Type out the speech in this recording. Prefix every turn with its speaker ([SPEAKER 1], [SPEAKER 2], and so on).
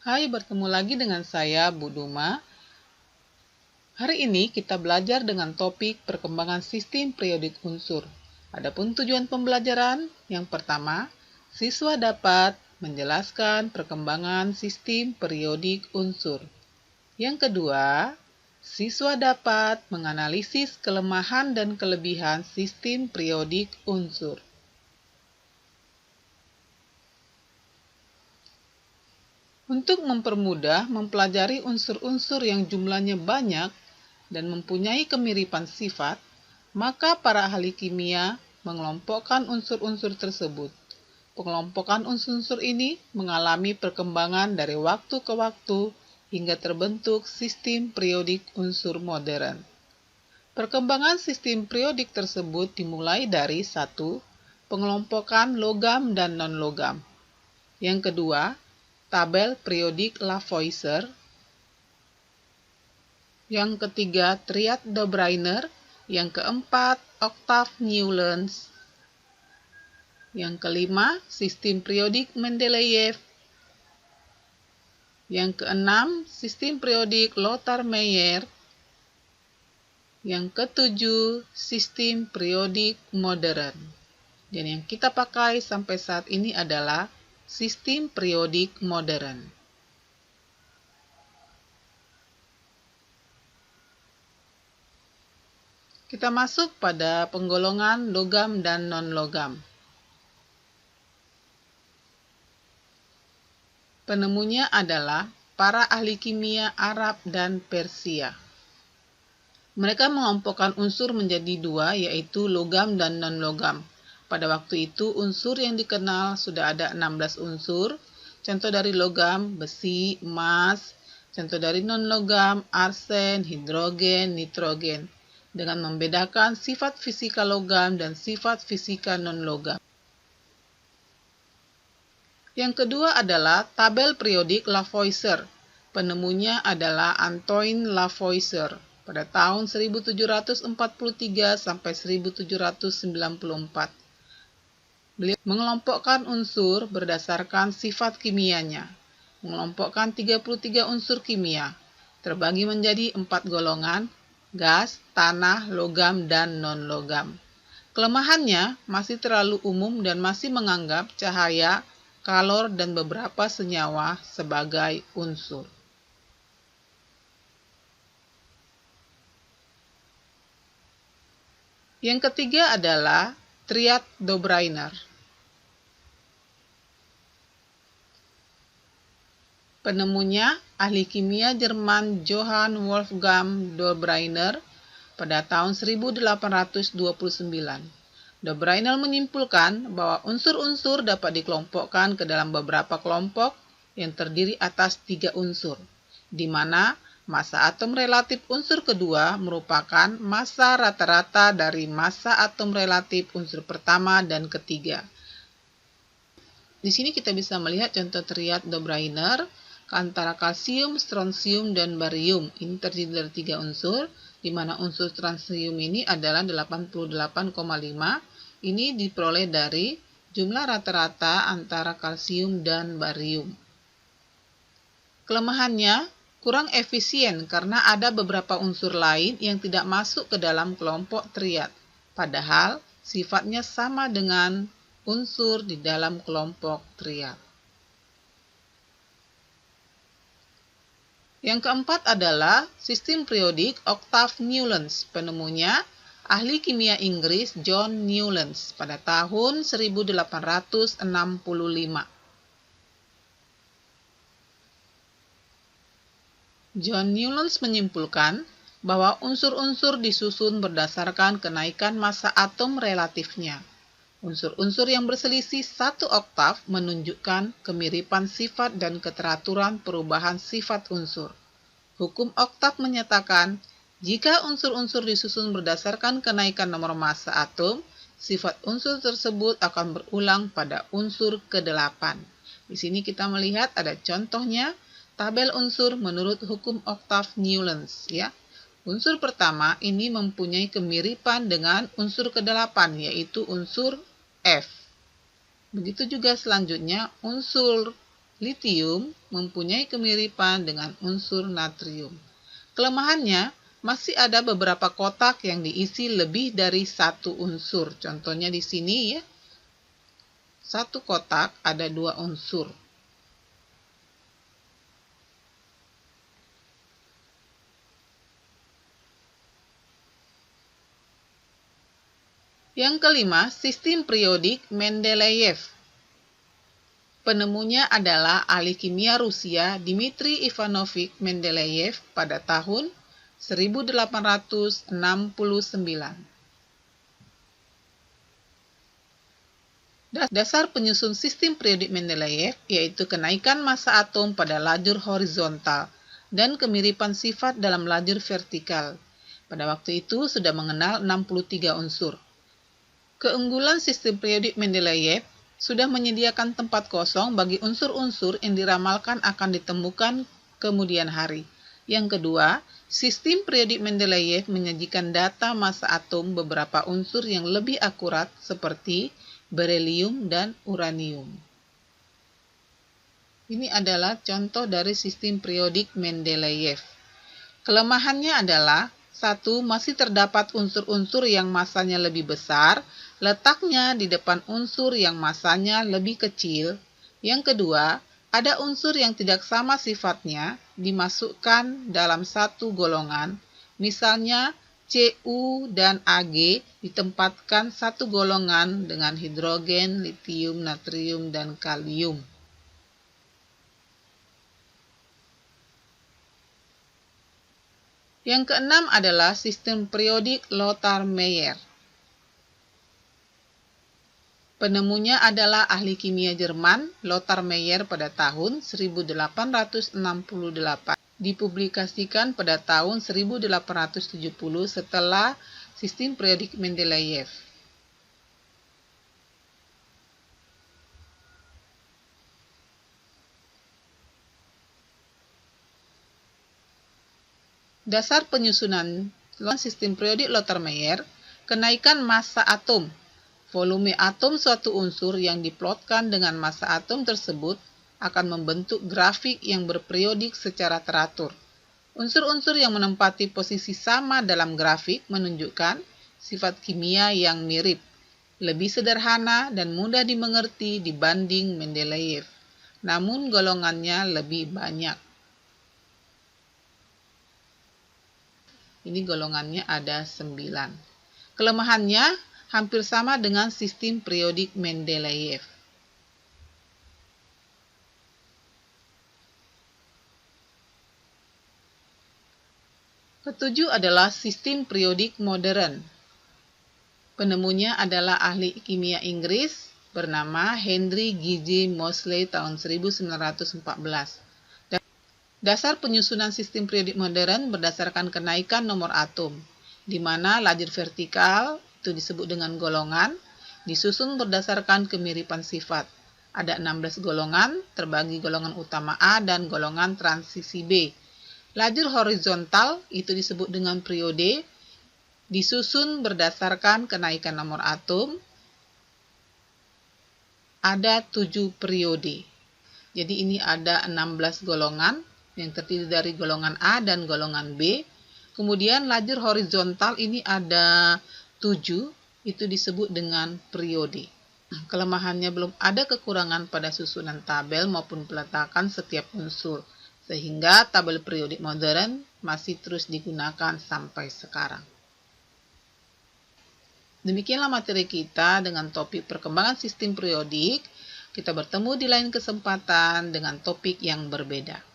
[SPEAKER 1] Hai, bertemu lagi dengan saya, Bu Duma. Hari ini kita belajar dengan topik perkembangan sistem periodik unsur. Adapun tujuan pembelajaran, yang pertama, siswa dapat menjelaskan perkembangan sistem periodik unsur. Yang kedua, siswa dapat menganalisis kelemahan dan kelebihan sistem periodik unsur. Untuk mempermudah mempelajari unsur-unsur yang jumlahnya banyak dan mempunyai kemiripan sifat, maka para ahli kimia mengelompokkan unsur-unsur tersebut. Pengelompokan unsur-unsur ini mengalami perkembangan dari waktu ke waktu hingga terbentuk sistem periodik unsur modern. Perkembangan sistem periodik tersebut dimulai dari 1. Pengelompokan logam dan non-logam. Yang kedua, tabel periodik Lavoisier. Yang ketiga, triad Dobereiner. Yang keempat, oktav Newlands. Yang kelima, sistem periodik Mendeleev. Yang keenam, sistem periodik Lothar Meyer. Yang ketujuh, sistem periodik modern. Dan yang kita pakai sampai saat ini adalah sistem periodik modern. Kita masuk pada penggolongan logam dan non-logam. Penemunya adalah para ahli kimia Arab dan Persia. Mereka mengelompokkan unsur menjadi 2, yaitu logam dan non-logam. Pada waktu itu, unsur yang dikenal sudah ada 16 unsur. Contoh dari logam, besi, emas. Contoh dari non-logam, arsen, hidrogen, nitrogen. Dengan membedakan sifat fisika logam dan sifat fisika non-logam. Yang kedua adalah tabel periodik Lavoisier. Penemunya adalah Antoine Lavoisier pada tahun 1743 sampai 1794. Beliau mengelompokkan unsur berdasarkan sifat kimianya. Mengelompokkan 33 unsur kimia, terbagi menjadi 4 golongan, gas, tanah, logam, dan non-logam. Kelemahannya masih terlalu umum dan masih menganggap cahaya, kalor, dan beberapa senyawa sebagai unsur. Yang ketiga adalah triad Dobereiner. Penemunya ahli kimia Jerman Johann Wolfgang Dobereiner pada tahun 1829. Dobereiner menyimpulkan bahwa unsur-unsur dapat dikelompokkan ke dalam beberapa kelompok yang terdiri atas 3 unsur, di mana massa atom relatif unsur kedua merupakan massa rata-rata dari massa atom relatif unsur pertama dan ketiga. Di sini kita bisa melihat contoh triad Dobereiner antara kalsium, strontium, dan barium. Ini terdiri dari 3 unsur, di mana unsur strontium ini adalah 88,5. Ini diperoleh dari jumlah rata-rata antara kalsium dan barium. Kelemahannya kurang efisien karena ada beberapa unsur lain yang tidak masuk ke dalam kelompok triad, padahal sifatnya sama dengan unsur di dalam kelompok triad. Yang keempat adalah sistem periodik oktav Newlands. Penemunya ahli kimia Inggris John Newlands pada tahun 1865. John Newlands menyimpulkan bahwa unsur-unsur disusun berdasarkan kenaikan massa atom relatifnya. Unsur-unsur yang berselisih 1 oktav menunjukkan kemiripan sifat dan keteraturan perubahan sifat unsur. Hukum oktav menyatakan, jika unsur-unsur disusun berdasarkan kenaikan nomor massa atom, sifat unsur tersebut akan berulang pada unsur ke-8. Di sini kita melihat ada contohnya, tabel unsur menurut hukum oktav Newlands, ya. Unsur pertama ini mempunyai kemiripan dengan unsur ke-8, yaitu unsur F. Begitu juga selanjutnya unsur Litium mempunyai kemiripan dengan unsur natrium. Kelemahannya, masih ada beberapa kotak yang diisi lebih dari satu unsur. Contohnya di sini ya, satu kotak ada 2 unsur. Yang kelima, sistem periodik Mendeleyev. Penemunya adalah ahli kimia Rusia Dmitri Ivanovich Mendeleyev pada tahun 1869. Dasar penyusun sistem periodik Mendeleyev yaitu kenaikan massa atom pada lajur horizontal dan kemiripan sifat dalam lajur vertikal. Pada waktu itu sudah mengenal 63 unsur. Keunggulan sistem periodik Mendeleyev sudah menyediakan tempat kosong bagi unsur-unsur yang diramalkan akan ditemukan kemudian hari. Yang kedua, sistem periodik Mendeleyev menyajikan data massa atom beberapa unsur yang lebih akurat seperti berelium dan uranium. Ini adalah contoh dari sistem periodik Mendeleyev. Kelemahannya adalah 1. Masih terdapat unsur-unsur yang massanya lebih besar, letaknya di depan unsur yang massanya lebih kecil. Yang kedua, ada unsur yang tidak sama sifatnya dimasukkan dalam satu golongan. Misalnya, Cu dan Ag ditempatkan satu golongan dengan hidrogen, litium, natrium, dan kalium. Yang keenam adalah sistem periodik Lothar-Meyer. Penemunya adalah ahli kimia Jerman Lothar Meyer pada tahun 1868. Dipublikasikan pada tahun 1870 setelah sistem periodik Mendeleyev. Dasar penyusunan sistem periodik Lothar Meyer, kenaikan massa atom. Volume atom suatu unsur yang diplotkan dengan massa atom tersebut akan membentuk grafik yang berperiodik secara teratur. Unsur-unsur yang menempati posisi sama dalam grafik menunjukkan sifat kimia yang mirip, lebih sederhana dan mudah dimengerti dibanding Mendeleyev, namun golongannya lebih banyak. Ini golongannya ada 9. Kelemahannya hampir sama dengan sistem periodik Mendeleyev. Ketujuh adalah sistem periodik modern. Penemunya adalah ahli kimia Inggris bernama Henry G. Moseley tahun 1914. Dasar penyusunan sistem periodik modern berdasarkan kenaikan nomor atom, di mana lajur vertikal itu disebut dengan golongan, disusun berdasarkan kemiripan sifat. Ada 16 golongan, terbagi golongan utama A dan golongan transisi B. Lajur horizontal itu disebut dengan periode, disusun berdasarkan kenaikan nomor atom. Ada 7 periode. Jadi ini ada 16 golongan yang terdiri dari golongan A dan golongan B. Kemudian lajur horizontal ini ada 7, itu disebut dengan periode. Kelemahannya belum ada kekurangan pada susunan tabel maupun peletakan setiap unsur, sehingga tabel periodik modern masih terus digunakan sampai sekarang. Demikianlah materi kita dengan topik perkembangan sistem periodik. Kita bertemu di lain kesempatan dengan topik yang berbeda.